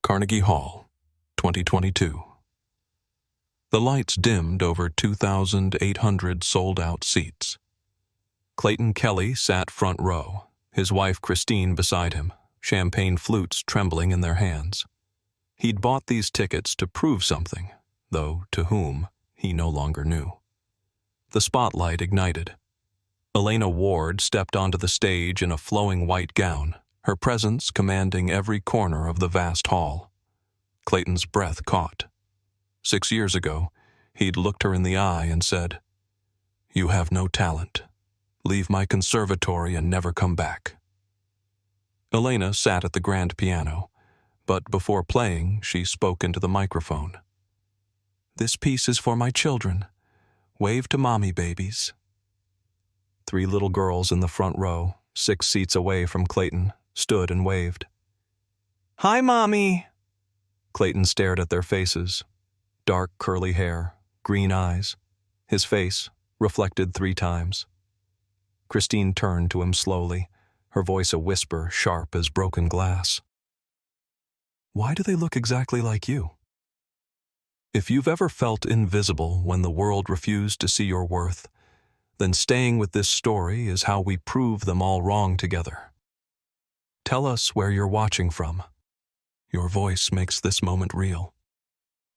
Carnegie Hall, 2022. The lights dimmed over 2,800 sold-out seats. Clayton Kelly sat front row, his wife Christine beside him, champagne flutes trembling in their hands. He'd bought these tickets to prove something, though to whom, he no longer knew. The spotlight ignited. Elaina Ward stepped onto the stage in a flowing white gown, her presence commanding every corner of the vast hall. Clayton's breath caught. 6 years ago, he'd looked her in the eye and said, "You have no talent. Leave my conservatory and never come back." Elaina sat at the grand piano, but before playing, she spoke into the microphone. "This piece is for my children. Wave to mommy, babies." 3 little girls in the front row, 6 seats away from Clayton, stood and waved. "Hi, Mommy!" Clayton stared at their faces. Dark curly hair, green eyes. His face, reflected 3 times. Christine turned to him slowly, her voice a whisper sharp as broken glass. "Why do they look exactly like you?" If you've ever felt invisible when the world refused to see your worth, then staying with this story is how we prove them all wrong together. Tell us where you're watching from. Your voice makes this moment real.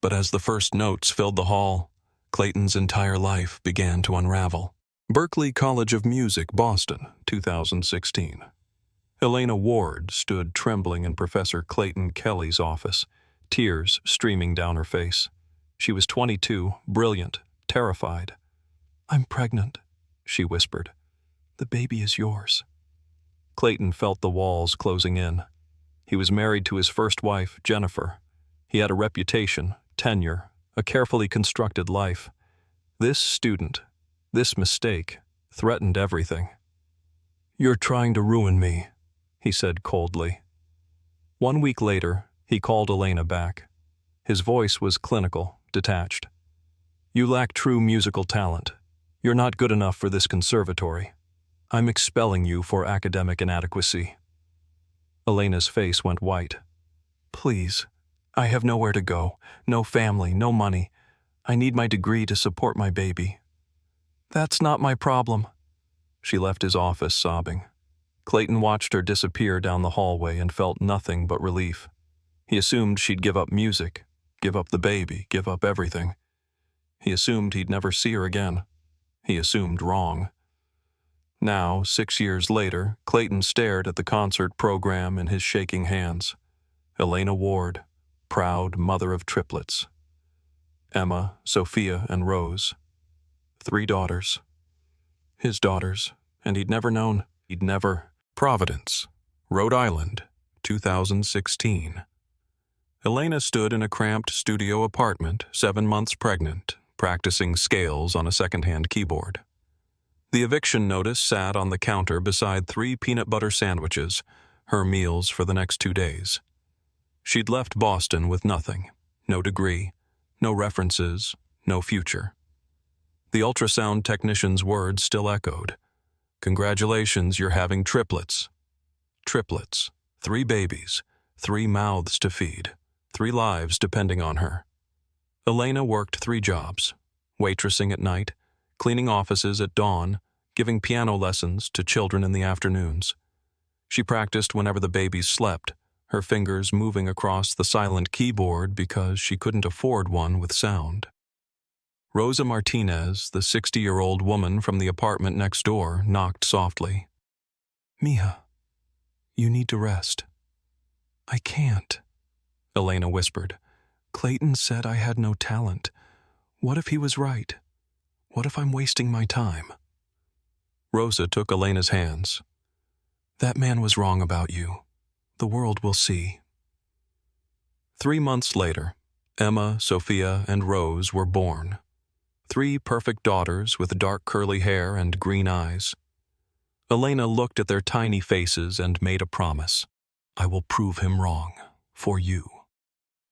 But as the first notes filled the hall, Clayton's entire life began to unravel. Berklee College of Music, Boston, 2016. Elaina Ward stood trembling in Professor Clayton Kelly's office, tears streaming down her face. She was 22, brilliant, terrified. "I'm pregnant," she whispered. "The baby is yours." Clayton felt the walls closing in. He was married to his first wife, Jennifer. He had a reputation, tenure, a carefully constructed life. This student, this mistake, threatened everything. "You're trying to ruin me," he said coldly. 1 week later, he called Elaina back. His voice was clinical, detached. "You lack true musical talent. You're not good enough for this conservatory. I'm expelling you for academic inadequacy." Elena's face went white. "Please, I have nowhere to go, no family, no money. I need my degree to support my baby." "That's not my problem." She left his office sobbing. Clayton watched her disappear down the hallway and felt nothing but relief. He assumed she'd give up music, give up the baby, give up everything. He assumed he'd never see her again. He assumed wrong. Now, 6 years later, Clayton stared at the concert program in his shaking hands. Elaina Ward, proud mother of triplets. Emma, Sophia, and Rose. 3 daughters. His daughters, and he'd never known. Providence, Rhode Island, 2016. Elaina stood in a cramped studio apartment, 7 months pregnant, practicing scales on a second-hand keyboard. The eviction notice sat on the counter beside 3 peanut butter sandwiches, her meals for the next 2 days. She'd left Boston with nothing, no degree, no references, no future. The ultrasound technician's words still echoed. "Congratulations, you're having triplets." Triplets, 3 babies, 3 mouths to feed, 3 lives depending on her. Elaina worked 3 jobs, waitressing at night, cleaning offices at dawn, giving piano lessons to children in the afternoons. She practiced whenever the babies slept, her fingers moving across the silent keyboard because she couldn't afford one with sound. Rosa Martinez, the 60-year-old woman from the apartment next door, knocked softly. "Mija, you need to rest." "I can't," Elaina whispered. "Clayton said I had no talent. What if he was right? What if I'm wasting my time?" Rosa took Elena's hands. "That man was wrong about you. The world will see." 3 months later, Emma, Sophia, and Rose were born. 3 perfect daughters with dark curly hair and green eyes. Elaina looked at their tiny faces and made a promise. "I will prove him wrong, for you."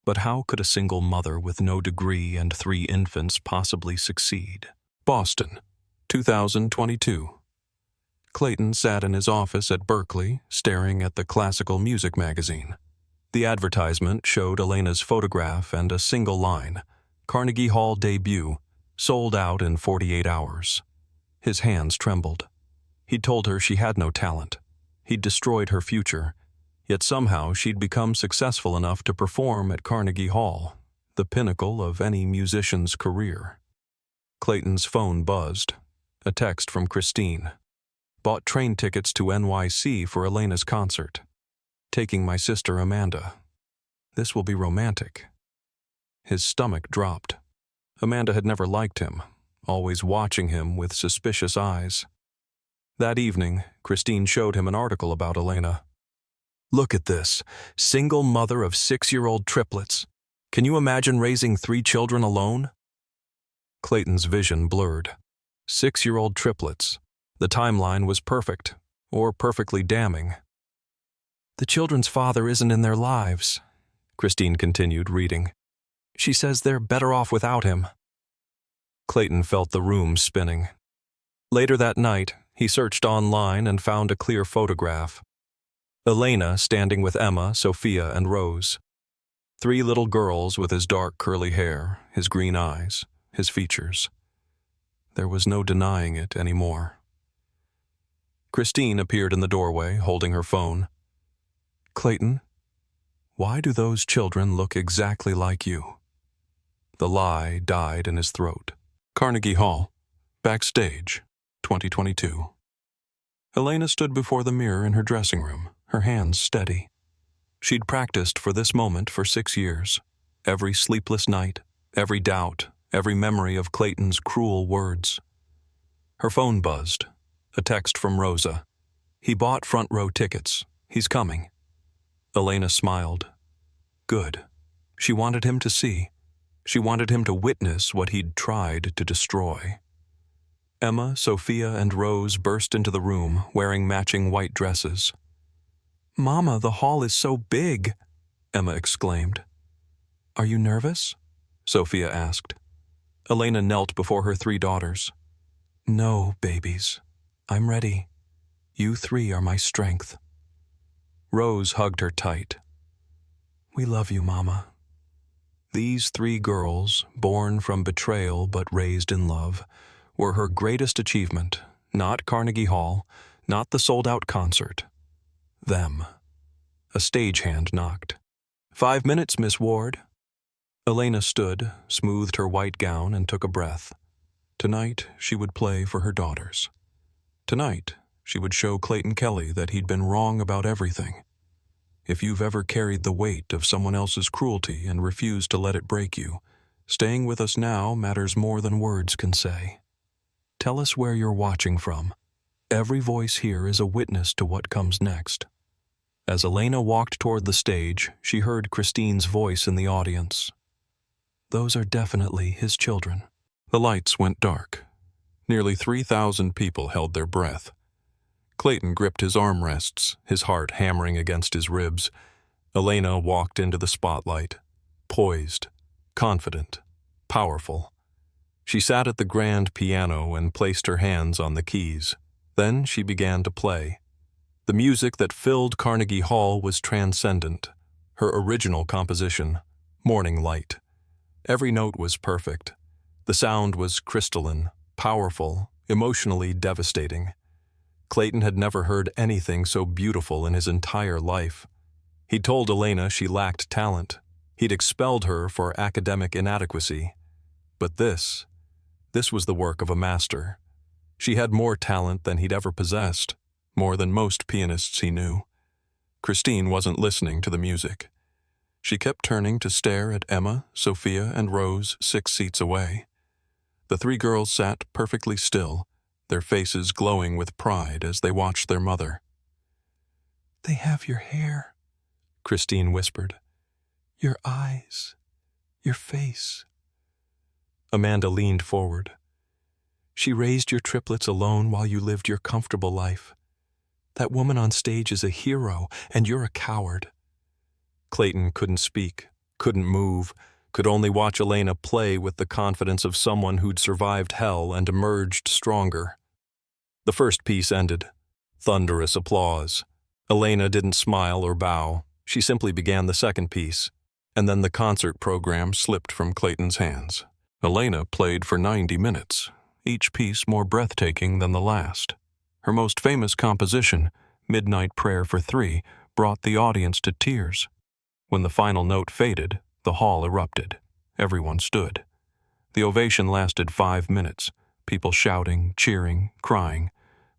But how could a single mother with no degree and 3 infants possibly succeed? Boston, 2022. Clayton sat in his office at Berklee, staring at the classical music magazine. The The advertisement showed Elena's photograph and a single line, "Carnegie Hall debut, sold out in 48 hours. His hands trembled. He'd told her she had no talent. He'd destroyed her future. Yet somehow she'd become successful enough to perform at Carnegie Hall, the pinnacle of any musician's career. Clayton's phone buzzed. A text from Christine. "Bought train tickets to NYC for Elena's concert. Taking my sister Amanda. This will be romantic." His stomach dropped. Amanda had never liked him, always watching him with suspicious eyes. That evening, Christine showed him an article about Elaina. "Look at this. Single mother of 6-year-old triplets. Can you imagine raising 3 children alone?" Clayton's vision blurred. 6-year-old triplets. The timeline was perfect, or perfectly damning. "The children's father isn't in their lives," Christine continued, reading. "She says they're better off without him." Clayton felt the room spinning. Later that night, he searched online and found a clear photograph. Elaina standing with Emma, Sophia, and Rose. 3 little girls with his dark curly hair, his green eyes, his features. There was no denying it anymore. Christine appeared in the doorway, holding her phone. "Clayton, why do those children look exactly like you?" The lie died in his throat. Carnegie Hall, backstage, 2022. Elaina stood before the mirror in her dressing room, her hands steady. She'd practiced for this moment for 6 years. Every sleepless night, every doubt, every memory of Clayton's cruel words. Her phone buzzed. A text from Rosa. "He bought front row tickets. He's coming." Elaina smiled. Good. She wanted him to see. She wanted him to witness what he'd tried to destroy. Emma, Sophia, and Rose burst into the room, wearing matching white dresses. "Mama, the hall is so big," Emma exclaimed. "Are you nervous?" Sophia asked. Elaina knelt before her 3 daughters. "No, babies. I'm ready. You 3 are my strength." Rose hugged her tight. "We love you, Mama." These 3 girls, born from betrayal but raised in love, were her greatest achievement, not Carnegie Hall, not the sold-out concert. Them. A stagehand knocked. 5 minutes, Miss Ward." Elaina stood, smoothed her white gown, and took a breath. Tonight, she would play for her daughters. Tonight, she would show Clayton Kelly that he'd been wrong about everything. If you've ever carried the weight of someone else's cruelty and refused to let it break you, staying with us now matters more than words can say. Tell us where you're watching from. Every voice here is a witness to what comes next. As Elaina walked toward the stage, she heard Christine's voice in the audience. "Those are definitely his children." The lights went dark. Nearly 3,000 people held their breath. Clayton gripped his armrests, his heart hammering against his ribs. Elaina walked into the spotlight, poised, confident, powerful. She sat at the grand piano and placed her hands on the keys. Then she began to play. The music that filled Carnegie Hall was transcendent. Her original composition, Morning Light. Every note was perfect. The sound was crystalline, powerful, emotionally devastating. Clayton had never heard anything so beautiful in his entire life. He'd told Elaina she lacked talent. He'd expelled her for academic inadequacy. But this was the work of a master. She had more talent than he'd ever possessed, more than most pianists he knew. Christine wasn't listening to the music. She kept turning to stare at Emma, Sophia, and Rose 6 seats away. The 3 girls sat perfectly still, their faces glowing with pride as they watched their mother. "They have your hair," Christine whispered. "Your eyes, your face." Amanda leaned forward. "She raised your triplets alone while you lived your comfortable life. That woman on stage is a hero, and you're a coward." Clayton couldn't speak, couldn't move, could only watch Elaina play with the confidence of someone who'd survived hell and emerged stronger. The first piece ended. Thunderous applause. Elaina didn't smile or bow. She simply began the second piece, and then the concert program slipped from Clayton's hands. Elaina played for 90 minutes, each piece more breathtaking than the last. Her most famous composition, Midnight Prayer for Three, brought the audience to tears. When the final note faded, the hall erupted. Everyone stood. The ovation lasted 5 minutes, people shouting, cheering, crying.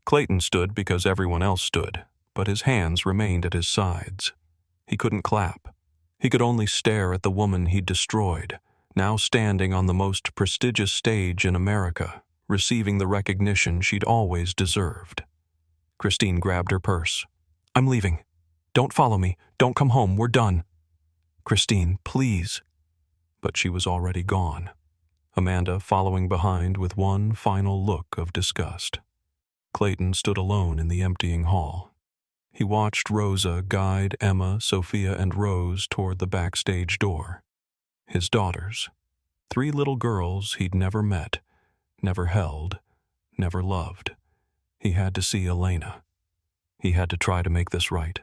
Clayton stood because everyone else stood, but his hands remained at his sides. He couldn't clap. He could only stare at the woman he'd destroyed, now standing on the most prestigious stage in America, receiving the recognition she'd always deserved. Christine grabbed her purse. "I'm leaving. Don't follow me. Don't come home. We're done." "Christine, please." But she was already gone, Amanda following behind with one final look of disgust. Clayton stood alone in the emptying hall. He watched Rosa guide Emma, Sophia, and Rose toward the backstage door. His daughters, 3 little girls he'd never met, never held, never loved. He had to see Elaina. He had to try to make this right.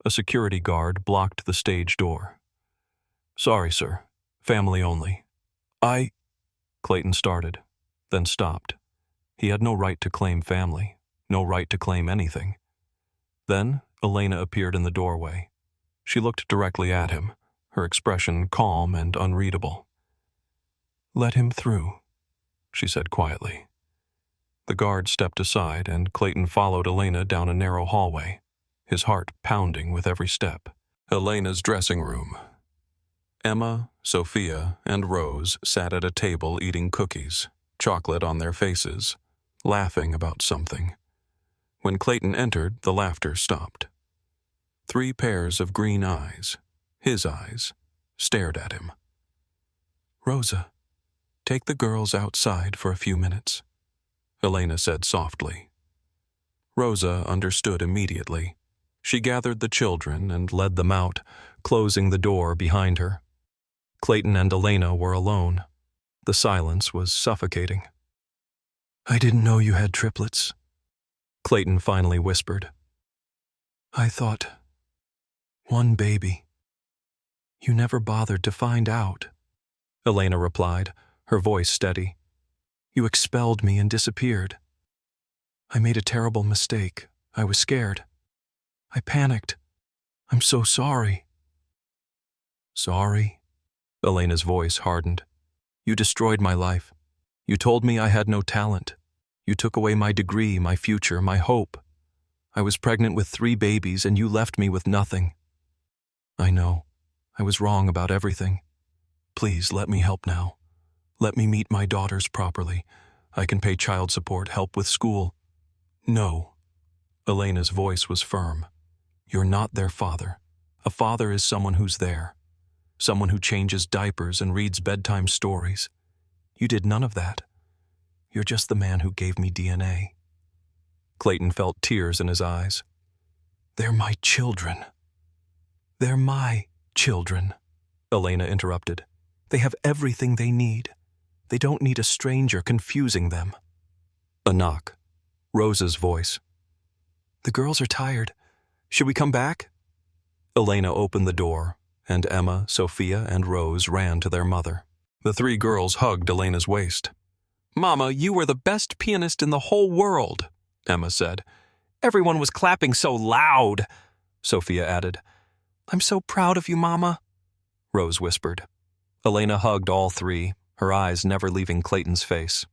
A security guard blocked the stage door. "Sorry, sir. Family only." Clayton started, then stopped. He had no right to claim family, no right to claim anything. Then Elaina appeared in the doorway. She looked directly at him, her expression calm and unreadable. "Let him through," she said quietly. The guard stepped aside, and Clayton followed Elaina down a narrow hallway, his heart pounding with every step. Elena's dressing room. Emma, Sophia, and Rose sat at a table eating cookies, chocolate on their faces, laughing about something. When Clayton entered, the laughter stopped. 3 pairs of green eyes, his eyes, stared at him. "Rosa, take the girls outside for a few minutes," Elaina said softly. Rosa understood immediately. She gathered the children and led them out, closing the door behind her. Clayton and Elaina were alone. The silence was suffocating. "I didn't know you had triplets," Clayton finally whispered. "I thought, one baby. You never bothered to find out," Elaina replied, her voice steady. "You expelled me and disappeared. I made a terrible mistake. I was scared. I panicked. I'm so sorry." "Sorry?" Elena's voice hardened. "You destroyed my life. You told me I had no talent. You took away my degree, my future, my hope. I was pregnant with 3 babies, and you left me with nothing. I know. I was wrong about everything. Please let me help now. Let me meet my daughters properly. I can pay child support, help with school." "No." Elena's voice was firm. "You're not their father. A father is someone who's there. Someone who changes diapers and reads bedtime stories. You did none of that. You're just the man who gave me DNA." Clayton felt tears in his eyes. "They're my children." "They're my children," Elaina interrupted. "They have everything they need. They don't need a stranger confusing them." A knock. Rosa's voice. "The girls are tired. Should we come back?" Elaina opened the door, and Emma, Sophia, and Rose ran to their mother. The 3 girls hugged Elena's waist. "Mama, you were the best pianist in the whole world," Emma said. "Everyone was clapping so loud," Sophia added. "I'm so proud of you, Mama," Rose whispered. Elaina hugged all 3, her eyes never leaving Clayton's face.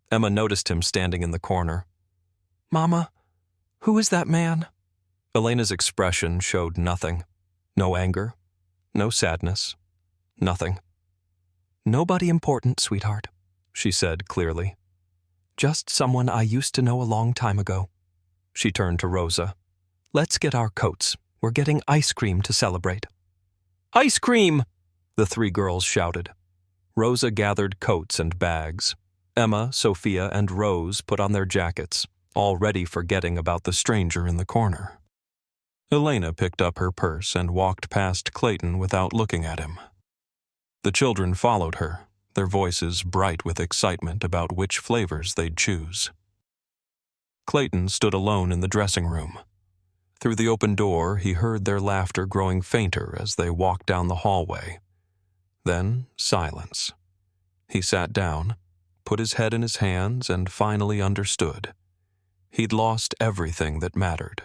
Emma noticed him standing in the corner. "Mama, who is that man?" Elena's expression showed nothing. No anger, no sadness, nothing. "Nobody important, sweetheart," she said clearly. "Just someone I used to know a long time ago." She turned to Rosa. "Let's get our coats. We're getting ice cream to celebrate." "Ice cream!" the 3 girls shouted. Rosa gathered coats and bags. Emma, Sophia, and Rose put on their jackets, already forgetting about the stranger in the corner. Elaina picked up her purse and walked past Clayton without looking at him. The children followed her, their voices bright with excitement about which flavors they'd choose. Clayton stood alone in the dressing room. Through the open door, he heard their laughter growing fainter as they walked down the hallway. Then, silence. He sat down, put his head in his hands, and finally understood. He'd lost everything that mattered.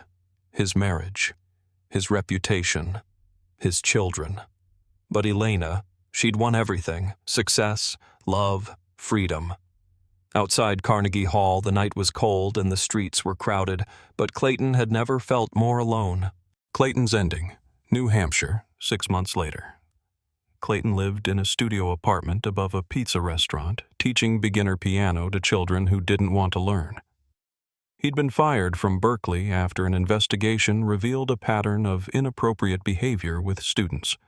His marriage, his reputation, his children. But Elaina, she'd won everything: success, love, freedom. Outside Carnegie Hall, the night was cold and the streets were crowded, but Clayton had never felt more alone. Clayton's Ending, New Hampshire, 6 months later. Clayton lived in a studio apartment above a pizza restaurant, teaching beginner piano to children who didn't want to learn. He'd been fired from Berkeley after an investigation revealed a pattern of inappropriate behavior with students.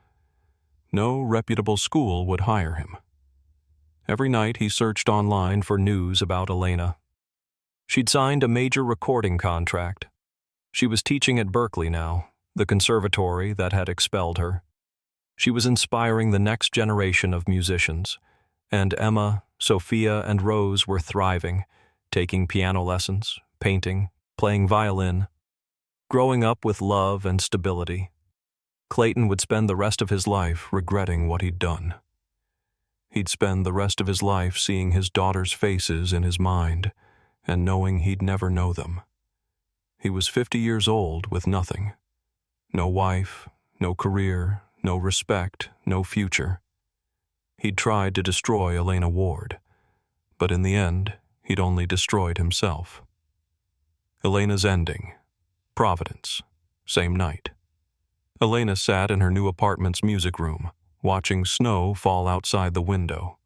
No reputable school would hire him. Every night he searched online for news about Elaina. She'd signed a major recording contract. She was teaching at Berkeley now, the conservatory that had expelled her. She was inspiring the next generation of musicians, and Emma, Sophia, and Rose were thriving, taking piano lessons, painting, playing violin, growing up with love and stability. Clayton would spend the rest of his life regretting what he'd done. He'd spend the rest of his life seeing his daughters' faces in his mind and knowing he'd never know them. He was 50 years old with nothing. No wife, no career, no respect, no future. He'd tried to destroy Elaina Ward, but in the end, he'd only destroyed himself. Elena's Ending, Providence, same night. Elaina sat in her new apartment's music room, watching snow fall outside the window.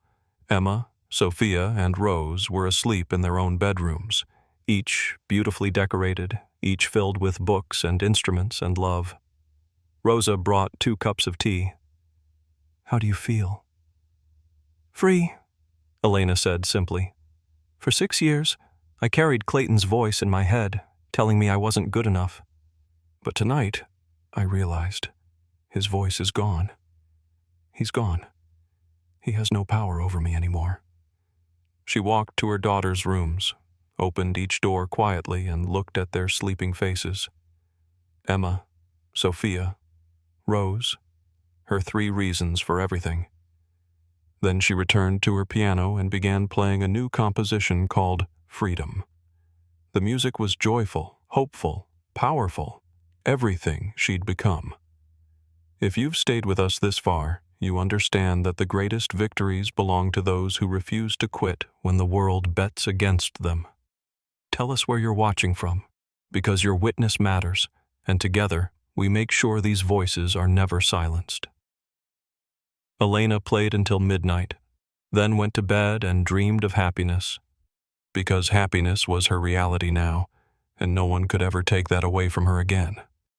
Emma, Sophia, and Rose were asleep in their own bedrooms, each beautifully decorated, each filled with books and instruments and love. Rosa brought 2 cups of tea. "How do you feel?" "Free," Elaina said simply. "For 6 years, I carried Clayton's voice in my head, telling me I wasn't good enough. But tonight, I realized, his voice is gone. He's gone. He has no power over me anymore." She walked to her daughter's rooms, opened each door quietly, and looked at their sleeping faces. Emma, Sophia, Rose, her 3 reasons for everything. Then she returned to her piano and began playing a new composition called Freedom. The music was joyful, hopeful, powerful, everything she'd become. If you've stayed with us this far, you understand that the greatest victories belong to those who refuse to quit when the world bets against them. Tell us where you're watching from, because your witness matters, and together we make sure these voices are never silenced. Elaina played until midnight, then went to bed and dreamed of happiness, because happiness was her reality now, and no one could ever take that away from her again.